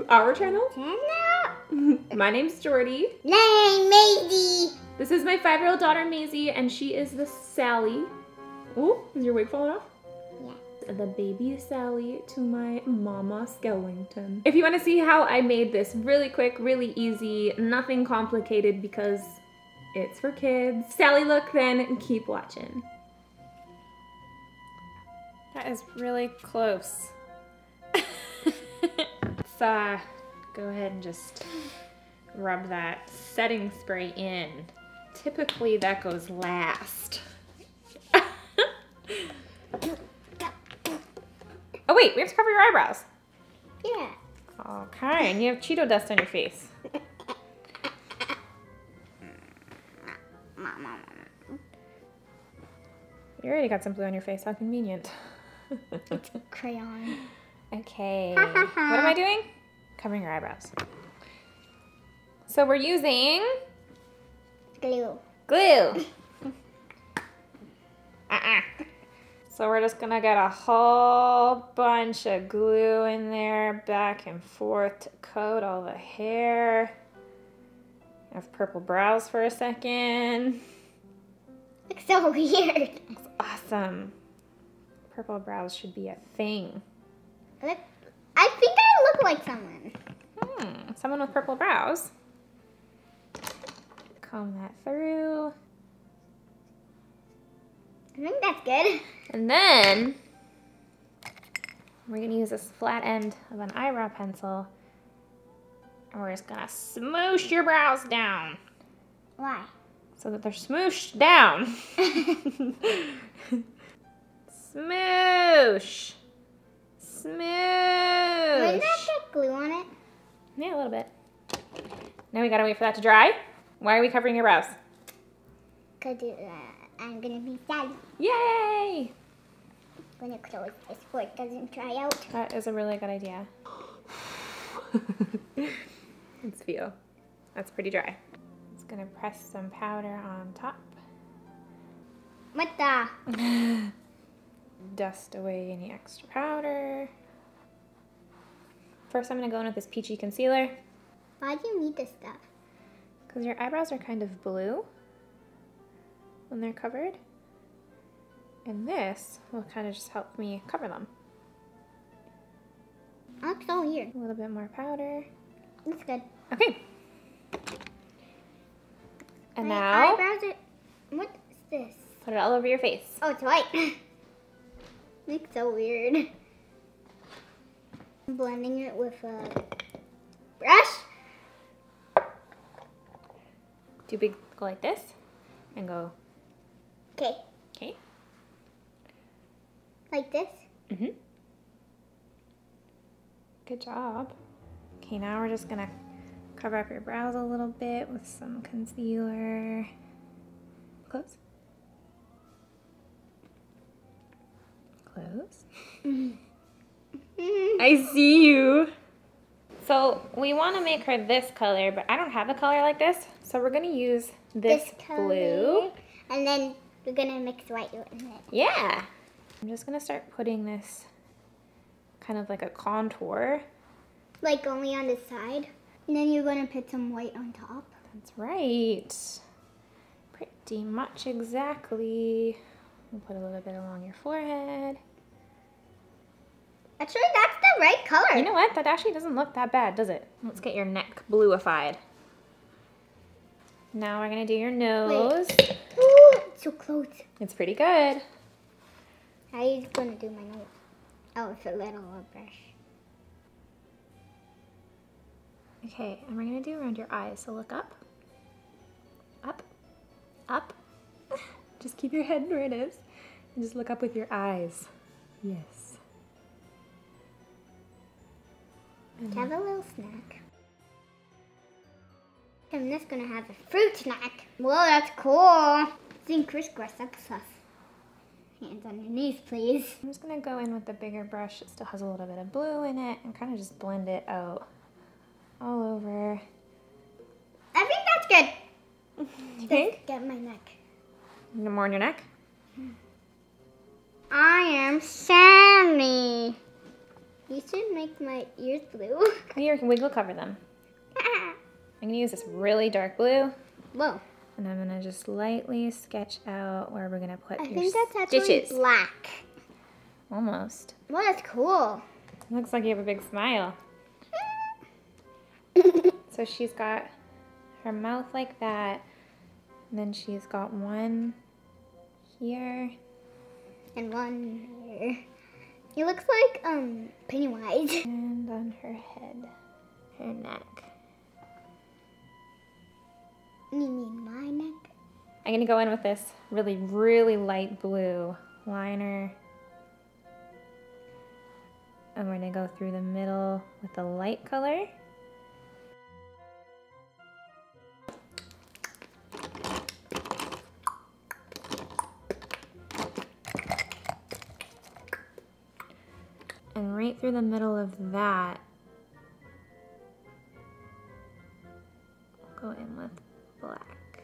our channel. My name's Jordy. Name Maisie. This is my 5-year-old daughter Maisie, and she is the Sally. Oh, is your wig falling off? Yeah. The baby Sally to my mama Skellington. If you want to see how I made this really quick, really easy, nothing complicated because it's for kids, Sally look, then keep watching. That is really close. Let's go ahead and just rub that setting spray in. Typically that goes last. Oh wait, we have to cover your eyebrows. Yeah. Okay, and you have Cheeto dust on your face. You already got some blue on your face, how convenient. It's a crayon. Okay, what am I doing? Covering your eyebrows. So we're using Glue. glue. So we're just gonna get a whole bunch of glue in there, back and forth to coat all the hair. I have purple brows for a second. Looks so weird. Looks awesome. Purple brows should be a thing. Look, I think I look like someone. Someone with purple brows. Comb that through. I think that's good. And then we're gonna use this flat end of an eyebrow pencil and we're just gonna smoosh your brows down Why? so that they're smooshed down. Smoosh. Smoosh. Wouldn't that get glue on it? Yeah, a little bit. Now we gotta wait for that to dry. Why are we covering your brows? Because I'm going to be Sally. Yay! I'm going to close this so it doesn't dry out. That is a really good idea. Let's feel. That's pretty dry. Just gonna press some powder on top. What the? Dust away any extra powder. First I'm gonna go in with this peachy concealer Why do you need this stuff? because your eyebrows are kind of blue when they're covered. And this will kind of just help me cover them. That looks so weird. A little bit more powder. That's good. Okay. And My now eyebrows are... What is this? put it all over your face. Oh, it's white. Looks so weird. I'm blending it with a brush. Do big go like this and go, Okay, okay. like this. Mm-hmm. Good job. Okay, now we're just gonna cover up your brows a little bit with some concealer. Close. Close. I see you. So we want to make her this color, but I don't have a color like this, so we're gonna use this blue. color. And then we're gonna mix white in it. Yeah. I'm just gonna start putting this kind of like a contour. Like only on the side. And then you're gonna put some white on top. That's right. Pretty much exactly. We'll put a little bit along your forehead. Actually, that's the right color. You know what? That actually doesn't look that bad, does it? Let's get your neck bluified. Now we're gonna do your nose. Ooh, it's so close. It's pretty good. How are you gonna do my nose? Oh, it's a little brush. Okay, and we're gonna do around your eyes. So look up. Up. Up. Just keep your head where it is. And just look up with your eyes. Yes. And Have a little snack. I'm just gonna have a fruit snack. Whoa, that's cool. Think crisscross applesauce. Hands on your knees, please. I'm just gonna go in with the bigger brush. It still has a little bit of blue in it and kind of just blend it out all over. I think that's good. You think? Get my neck. No more on your neck? I am Sammy. You should make my ears blue. Here, we will cover them. I'm gonna use this really dark blue. Whoa. And I'm gonna just lightly sketch out where we're gonna put I your think that's actually stitches. black. Almost. Well, that's cool. Looks like you have a big smile. So she's got her mouth like that. And then she's got one here. And one here. He looks like Pennywise. And on her head, her neck. You mean my neck? I'm gonna go in with this really, really light blue liner. And we're gonna go through the middle with the light color. And right through the middle of that, we'll go in with black.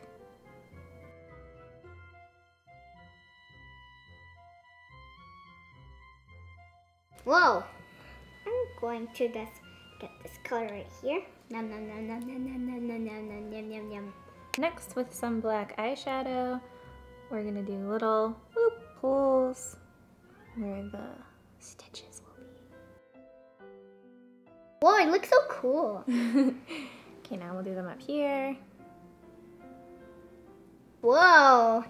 Whoa. I'm going to just get this color right here. Nom nom nom nom nom nom nom nom nom nom nom nom nom. Next, with some black eyeshadow, we're gonna do little whoop pulls where the stitches will be. Whoa, it looks so cool. Okay, now we'll do them up here. Whoa.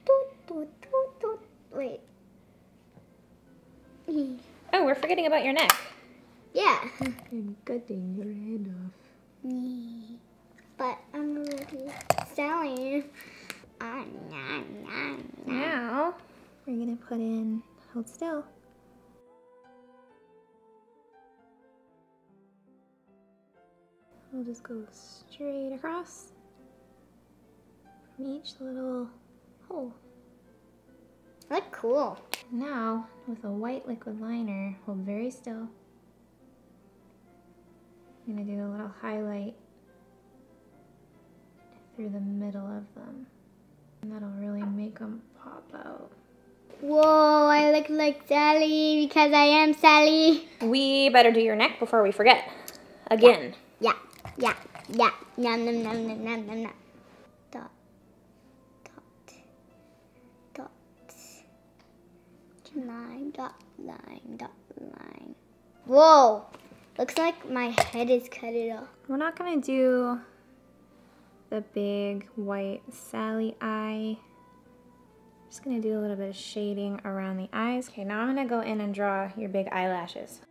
Doot, doot, doot, doot. Wait. Oh, we're forgetting about your neck. Yeah. I'm cutting your head off. But I'm already selling. Now, we're gonna put in, hold still. We'll just go straight across from each little hole. Look cool. Now, with a white liquid liner, hold very still. I'm gonna do a little highlight through the middle of them. And that'll really make them pop out. Whoa, I look like Sally because I am Sally. We better do your neck before we forget. Again. Yeah, yeah, yeah. Nom nom nom nom nom nom nom. Dot, dot, dot. Line, dot, line, dot, line. Whoa, looks like my head is cut it off. We're not gonna do the big white Sally eye. Just gonna do a little bit of shading around the eyes. Okay, now I'm gonna go in and draw your big eyelashes.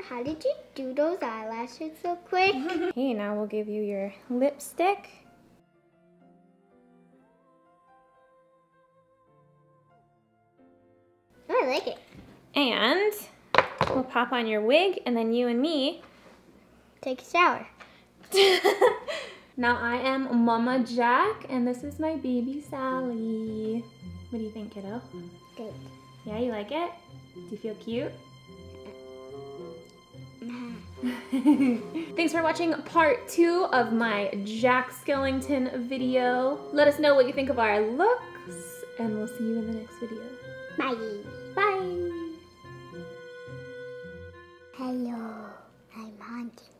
How did you do those eyelashes so quick? Okay, now we'll give you your lipstick. Oh, I like it. And we'll pop on your wig, and then you and me. Take a shower. Now I am Mama Jack, and this is my baby Sally. What do you think, kiddo? Good. Yeah, you like it? Do you feel cute? Thanks for watching part 2 of my Jack Skellington video. Let us know what you think of our looks, and we'll see you in the next video. Bye. Bye! Hello, I'm haunting.